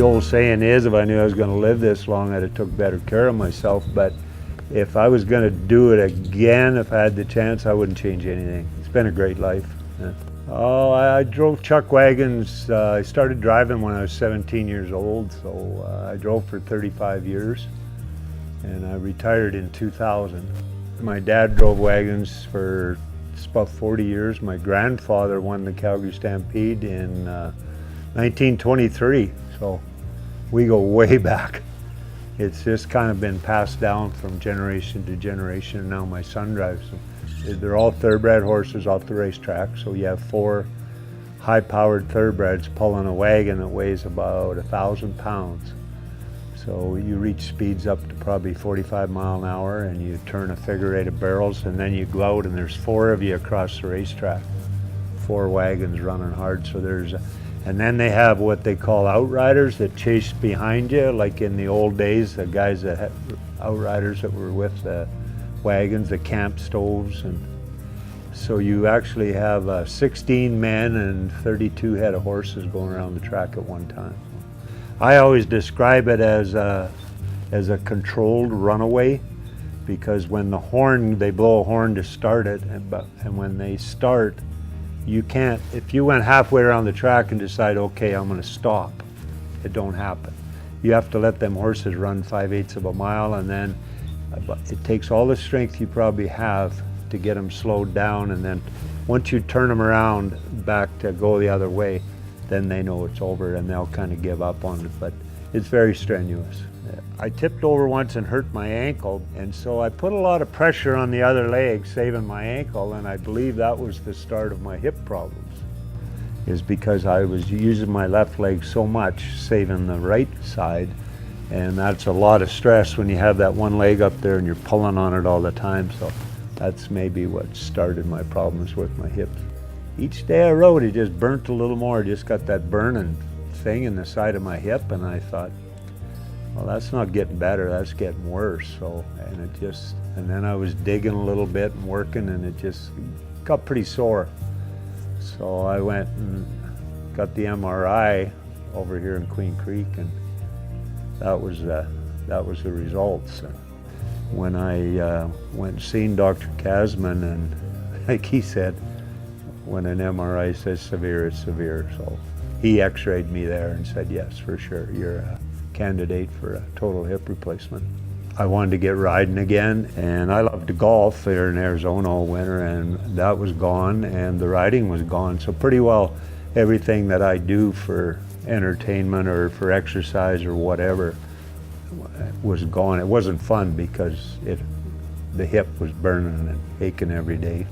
old saying is, if I knew I was going to live this long, I'd have took better care of myself. But if I was going to do it again, if I had the chance, I wouldn't change anything. It's been a great life. Yeah. Oh, I drove chuck wagons. I started driving when I was 17 years old, so I drove for 35 years, and I retired in 2000. My dad drove wagons for about 40 years. My grandfather won the Calgary Stampede in 1923, so we go way back. It's just kind of been passed down from generation to generation, and now my son drives them. They're all thoroughbred horses off the racetrack, so you have 4 high-powered thoroughbreds pulling a wagon that weighs about 1,000 pounds. So you reach speeds up to probably 45 mile an hour, and you turn a figure 8 of barrels, and then you go out and there's 4 of you across the racetrack. 4 wagons running hard. So and then they have what they call outriders that chase behind you, like in the old days, the guys that had outriders that were with the wagons, the camp stoves. And so you actually have 16 men and 32 head of horses going around the track at one time. I always describe it as a controlled runaway, because when they blow a horn to start it, and when they start, you can't, if you went halfway around the track and decide, okay, I'm going to stop, it don't happen. You have to let them horses run 5/8 of a mile, and then it takes all the strength you probably have to get them slowed down, and then once you turn them around back to go the other way, then they know it's over and they'll kind of give up on it. But it's very strenuous. I tipped over once and hurt my ankle, and so I put a lot of pressure on the other leg, saving my ankle, and I believe that was the start of my hip problems, is because I was using my left leg so much, saving the right side. And that's a lot of stress when you have that one leg up there and you're pulling on it all the time. So that's maybe what started my problems with my hips. Each day I rode, it just burnt a little more. Just got that burning thing in the side of my hip, and I thought, well, that's not getting better, that's getting worse. So, and then I was digging a little bit and working, and it just got pretty sore. So I went and got the MRI over here in Queen Creek, and that was the results. When I went and seen Dr. Kassman, and like he said, when an MRI says severe, it's severe. So he x-rayed me there and said, yes, for sure, you're a candidate for a total hip replacement. I wanted to get riding again, and I loved to golf there in Arizona all winter, and that was gone, and the riding was gone. So pretty well everything that I do for entertainment or for exercise or whatever was gone. It wasn't fun because the hip was burning and aching every day.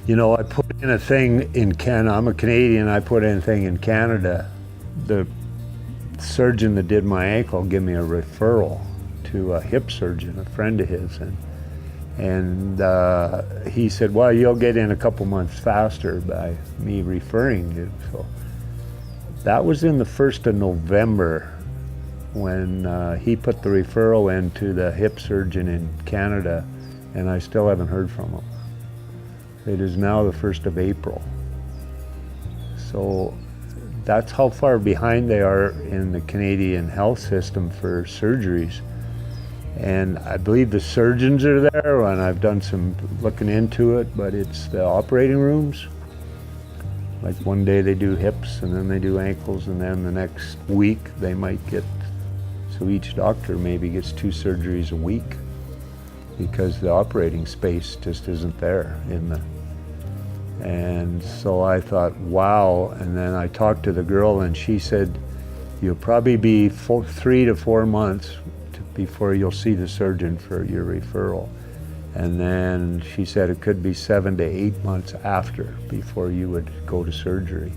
You know, I put in a thing in Canada. I'm a Canadian. I put in a thing in Canada. The surgeon that did my ankle gave me a referral to a hip surgeon, a friend of his, and he said, well, you'll get in a couple months faster by me referring you. So that was in the 1st of November when he put the referral in to the hip surgeon in Canada, and I still haven't heard from him. It is now the 1st of April. So that's how far behind they are in the Canadian health system for surgeries. And I believe the surgeons are there, and I've done some looking into it, but it's the operating rooms. Like one day they do hips, and then they do ankles, and then the next week they might get, so each doctor maybe gets 2 surgeries a week because the operating space just isn't there in the. And so I thought, wow. And then I talked to the girl, and she said, you'll probably be 3 to 4 months before you'll see the surgeon for your referral. And then she said it could be 7 to 8 months after before you would go to surgery.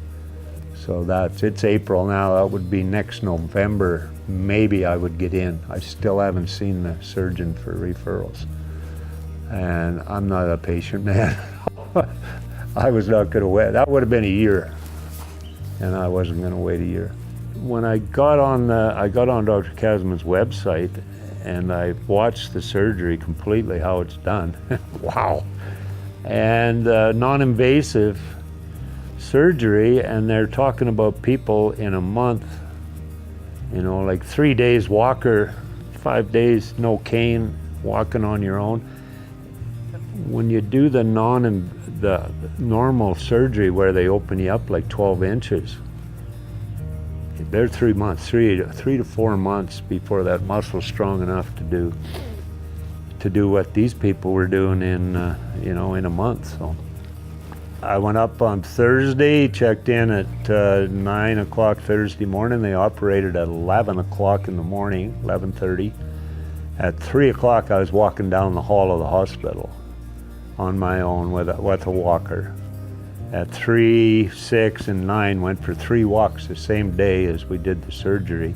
So it's April now. That would be next November. Maybe I would get in. I still haven't seen the surgeon for referrals. And I'm not a patient man. I was not going to wait. That would have been a year, and I wasn't going to wait a year. When I got on Dr. Kassman's website, and I watched the surgery completely, how it's done. Wow. And non-invasive surgery, and they're talking about people in a month You know, like 3 days walker, 5 days no cane, walking on your own. When you do the normal surgery where they open you up like 12 inches, they're 3 months, three to 4 months before that muscle's strong enough to do what these people were doing in in a month. So I went up on Thursday, checked in at 9 o'clock Thursday morning. They operated at 11 o'clock in the morning, 11:30. At 3 o'clock, I was walking down the hall of the hospital on my own with a walker. At 3, 6, and 9, went for 3 walks the same day as we did the surgery.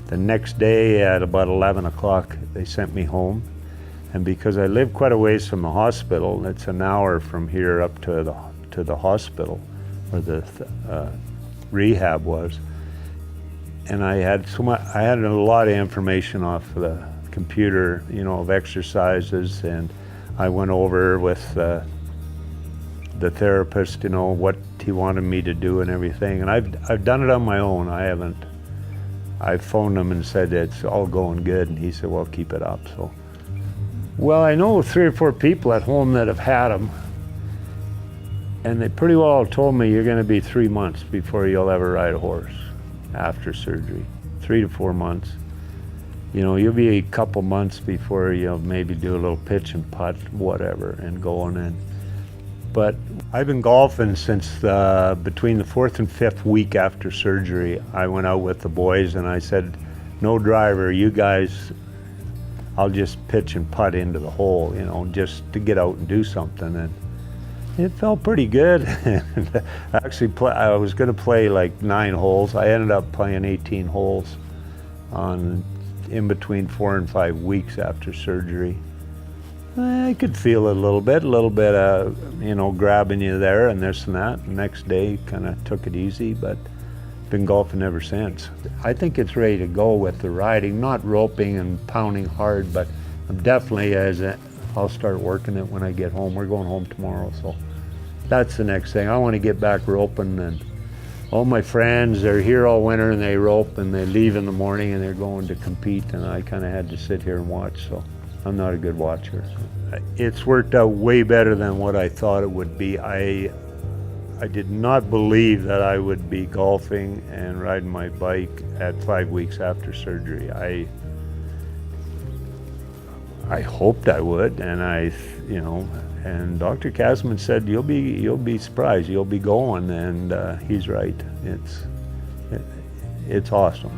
The next day at about 11 o'clock, they sent me home. And because I live quite a ways from the hospital, it's an hour from here up to the hospital where the rehab was. And I had a lot of information off the computer, of exercises, and I went over with the therapist, what he wanted me to do and everything. And I've done it on my own. I phoned him and said it's all going good, and he said, well, keep it up. So, well, I know 3 or 4 people at home that have had them, and they pretty well told me you're going to be 3 months before you'll ever ride a horse after surgery. 3 to 4 months. You'll be a couple months before you'll maybe do a little pitch and putt, whatever, and going in. But I've been golfing since between the 4th and 5th week after surgery. I went out with the boys and I said, no driver, you guys, I'll just pitch and putt into the hole, just to get out and do something. And it felt pretty good. Actually, I was going to play like 9 holes. I ended up playing 18 holes in between 4 and 5 weeks after surgery. I could feel it a little bit grabbing you there and this and that. The next day, kind of took it easy, but been golfing ever since. I think it's ready to go with the riding, not roping and pounding hard, but I'm definitely, I'll start working it when I get home. We're going home tomorrow, so that's the next thing. I want to get back roping, and all my friends, they're here all winter and they rope and they leave in the morning and they're going to compete, and I kind of had to sit here and watch, so I'm not a good watcher. It's worked out way better than what I thought it would be. I did not believe that I would be golfing and riding my bike at 5 weeks after surgery. I hoped I would, and and Dr. Kassman said you'll be surprised, you'll be going, and he's right. It's awesome.